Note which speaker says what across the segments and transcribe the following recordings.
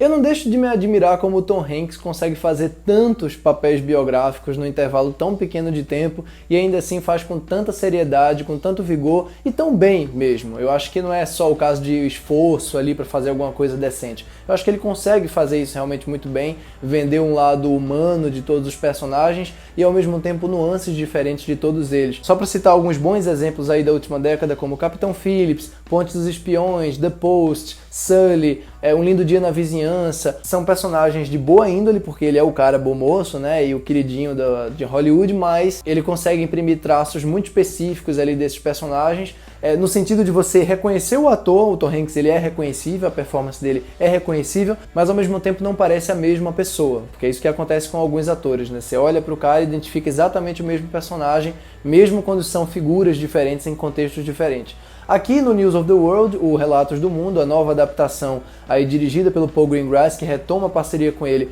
Speaker 1: Eu não deixo de me admirar como o Tom Hanks consegue fazer tantos papéis biográficos num intervalo tão pequeno de tempo e ainda assim faz com tanta seriedade, com tanto vigor e tão bem mesmo. Eu acho que não é só o caso de esforço ali para fazer alguma coisa decente. Eu acho que ele consegue fazer isso realmente muito bem, vender um lado humano de todos os personagens e ao mesmo tempo nuances diferentes de todos eles. Só para citar alguns bons exemplos aí da última década, como Capitão Phillips, Ponte dos Espiões, The Post, Sully, Um Lindo Dia na Vizinhança, são personagens de boa índole, porque ele é o cara bom moço, né, e o queridinho de Hollywood, mas ele consegue imprimir traços muito específicos ali desses personagens, no sentido de você reconhecer o ator. O Tom Hanks ele é reconhecível, a performance dele é reconhecível, mas ao mesmo tempo não parece a mesma pessoa, porque é isso que acontece com alguns atores, né? Você olha pro cara e identifica exatamente o mesmo personagem, mesmo quando são figuras diferentes em contextos diferentes. Aqui no News of the World, o Relatos do Mundo, a nova adaptação aí dirigida pelo Paul Greengrass, que retoma a parceria com ele,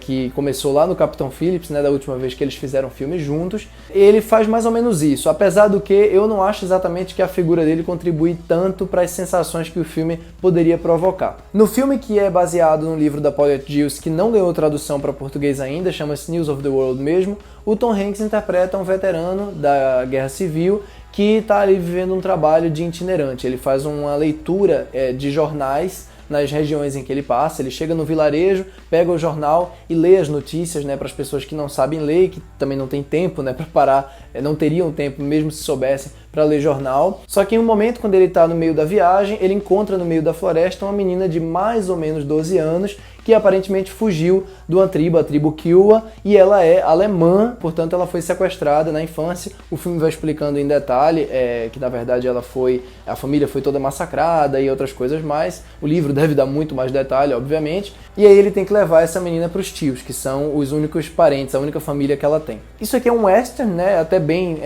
Speaker 1: que começou lá no Capitão Phillips, né, da última vez que eles fizeram filme juntos. Ele faz mais ou menos isso, apesar do que eu não acho exatamente que a figura dele contribui tanto para as sensações que o filme poderia provocar. No filme, que é baseado no livro da Paulette Giles, que não ganhou tradução para português ainda, chama-se News of the World mesmo, o Tom Hanks interpreta um veterano da Guerra Civil que está ali vivendo um trabalho de itinerante. Ele faz uma leitura de jornais nas regiões em que ele passa. Ele chega no vilarejo, pega o jornal e lê as notícias, né, para as pessoas que não sabem ler e que também não tem tempo, né, para parar, não teriam tempo mesmo se soubessem para ler jornal. Só que em um momento, quando ele está no meio da viagem, ele encontra no meio da floresta uma menina de mais ou menos 12 anos que aparentemente fugiu de uma tribo, a tribo Kiowa, e ela é alemã, portanto ela foi sequestrada na infância. O filme vai explicando em detalhe que na verdade a família foi toda massacrada e outras coisas mais. O livro deve dar muito mais detalhe, obviamente. E aí ele tem que levar essa menina para os tios, que são os únicos parentes, a única família que ela tem. Isso aqui é um western, né, até bem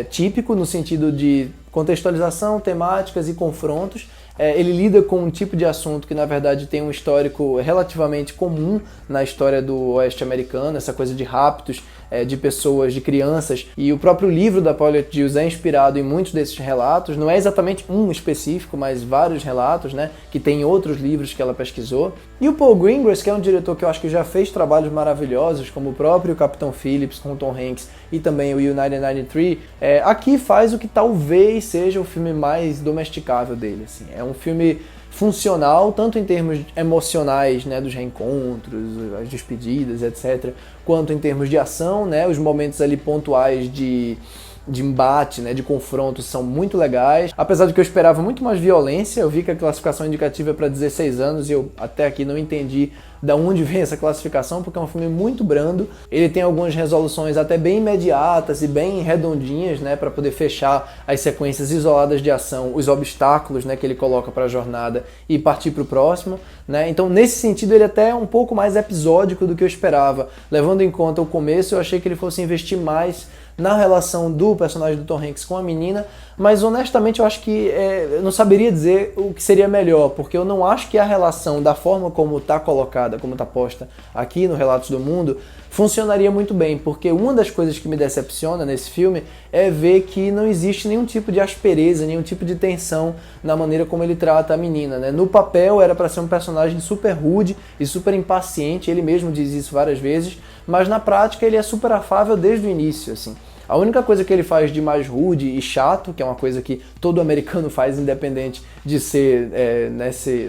Speaker 1: típico no sentido de contextualização, temáticas e confrontos. Ele lida com um tipo de assunto que na verdade tem um histórico relativamente comum na história do oeste americano, essa coisa de raptos de pessoas, de crianças, e o próprio livro da Paulette Giles é inspirado em muitos desses relatos. Não é exatamente um específico, mas vários relatos, né, que tem outros livros que ela pesquisou. E o Paul Greengrass, que é um diretor que eu acho que já fez trabalhos maravilhosos, como o próprio Capitão Phillips com Tom Hanks e também o United 93, aqui faz o que talvez seja o filme mais domesticável dele, assim. É um filme funcional, tanto em termos emocionais, né, dos reencontros, as despedidas, etc., quanto em termos de ação, né, os momentos ali pontuais de embate, né, de confronto são muito legais. Apesar de que eu esperava muito mais violência, eu vi que a classificação indicativa é para 16 anos e eu até aqui não entendi da onde vem essa classificação, porque é um filme muito brando. Ele tem algumas resoluções até bem imediatas e bem redondinhas, né, para poder fechar as sequências isoladas de ação, os obstáculos, né, que ele coloca para a jornada e partir para o próximo, né? Então, nesse sentido, ele até é um pouco mais episódico do que eu esperava. Levando em conta o começo, eu achei que ele fosse investir mais na relação do personagem do Tom Hanks com a menina, mas honestamente eu acho que eu não saberia dizer o que seria melhor, porque eu não acho que a relação, da forma como está colocada, como está posta aqui no Relatos do Mundo, funcionaria muito bem, porque uma das coisas que me decepciona nesse filme é ver que não existe nenhum tipo de aspereza, nenhum tipo de tensão na maneira como ele trata a menina, né? No papel era para ser um personagem super rude e super impaciente, ele mesmo diz isso várias vezes, mas na prática ele é super afável desde o início, assim. A única coisa que ele faz de mais rude e chato, que é uma coisa que todo americano faz independente de ser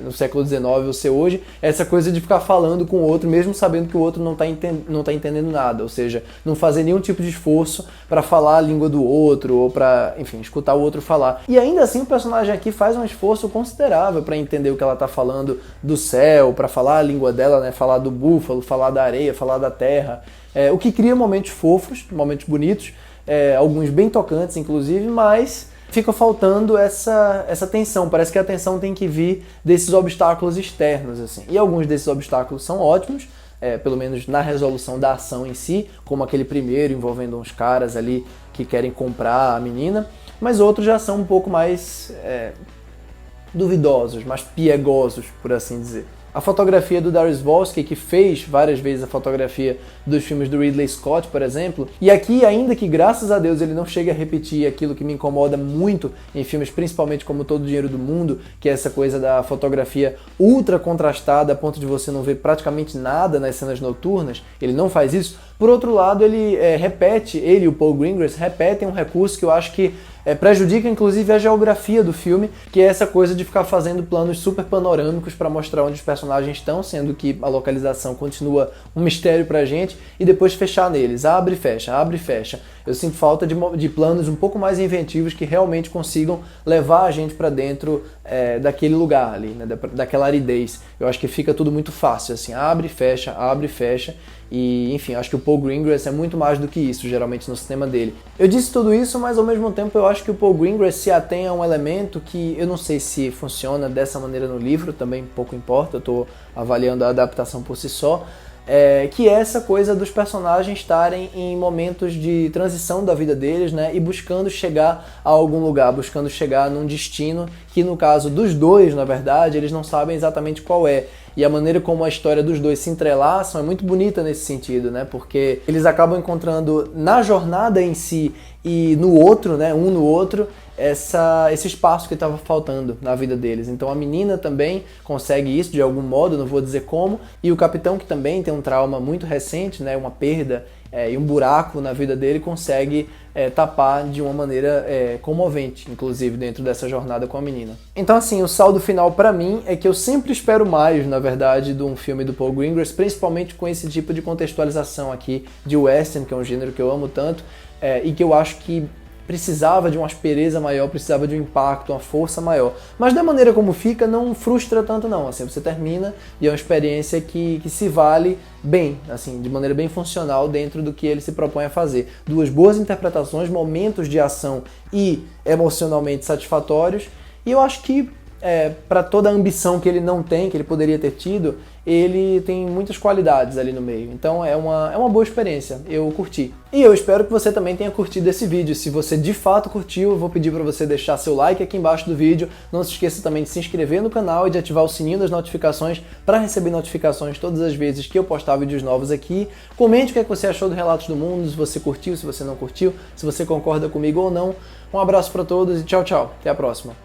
Speaker 1: no século XIX ou ser hoje, é essa coisa de ficar falando com o outro, mesmo sabendo que o outro não tá entendendo nada, ou seja, não fazer nenhum tipo de esforço para falar a língua do outro ou para, enfim, escutar o outro falar. E ainda assim o personagem aqui faz um esforço considerável para entender o que ela tá falando do céu, para falar a língua dela, né, falar do búfalo, falar da areia, falar da terra, o que cria momentos fofos, momentos bonitos, alguns bem tocantes inclusive, mas fica faltando essa tensão. Parece que a tensão tem que vir desses obstáculos externos, assim. E alguns desses obstáculos são ótimos, pelo menos na resolução da ação em si, como aquele primeiro envolvendo uns caras ali que querem comprar a menina, mas outros já são um pouco mais duvidosos, mais piegosos, por assim dizer. a fotografia do Dariusz Wolski, que fez várias vezes a fotografia dos filmes do Ridley Scott, por exemplo. E aqui, ainda que graças a Deus ele não chegue a repetir aquilo que me incomoda muito em filmes, principalmente como Todo o Dinheiro do Mundo, que é essa coisa da fotografia ultra contrastada a ponto de você não ver praticamente nada nas cenas noturnas, ele não faz isso. Por outro lado, ele e o Paul Greengrass repetem um recurso que eu acho que prejudica inclusive a geografia do filme, que é essa coisa de ficar fazendo planos super panorâmicos para mostrar onde os personagens estão, sendo que a localização continua um mistério pra gente, e depois fechar neles, abre e fecha, abre e fecha. Eu sinto falta de planos um pouco mais inventivos que realmente consigam levar a gente para dentro daquele lugar ali, né, daquela aridez. Eu acho que fica tudo muito fácil, assim, abre e fecha, e enfim, acho que o Paul Greengrass é muito mais do que isso, geralmente no cinema dele. Eu disse tudo isso, mas ao mesmo tempo eu acho que o Paul Greengrass se atém a um elemento que eu não sei se funciona dessa maneira no livro, também pouco importa, eu estou avaliando a adaptação por si só, que é essa coisa dos personagens estarem em momentos de transição da vida deles, né, e buscando chegar a algum lugar, buscando chegar num destino que, no caso dos dois, na verdade, eles não sabem exatamente qual é. E a maneira como a história dos dois se entrelaçam é muito bonita nesse sentido, né, porque eles acabam encontrando na jornada em si e no outro, né, um no outro, esse espaço que estava faltando na vida deles. Então a menina também consegue isso de algum modo, não vou dizer como, e o capitão, que também tem um trauma muito recente, né, uma perda e um buraco na vida dele, consegue tapar de uma maneira comovente, inclusive dentro dessa jornada com a menina. Então assim, o saldo final pra mim é que eu sempre espero mais, na verdade, de um filme do Paul Greengrass, principalmente com esse tipo de contextualização aqui de western, que é um gênero que eu amo tanto, e que eu acho que precisava de uma aspereza maior, precisava de um impacto, uma força maior. Mas da maneira como fica, não frustra tanto não. Assim, você termina e é uma experiência que se vale bem, assim, de maneira bem funcional dentro do que ele se propõe a fazer. Duas boas interpretações, momentos de ação e emocionalmente satisfatórios. E eu acho que para toda a ambição que ele não tem, que ele poderia ter tido, ele tem muitas qualidades ali no meio. Então é uma boa experiência, eu curti. E eu espero que você também tenha curtido esse vídeo. Se você de fato curtiu, eu vou pedir para você deixar seu like aqui embaixo do vídeo. Não se esqueça também de se inscrever no canal e de ativar o sininho das notificações para receber notificações todas as vezes que eu postar vídeos novos aqui. Comente o que você achou do Relatos do Mundo, se você curtiu, se você não curtiu, se você concorda comigo ou não. Um abraço para todos e tchau, tchau. Até a próxima.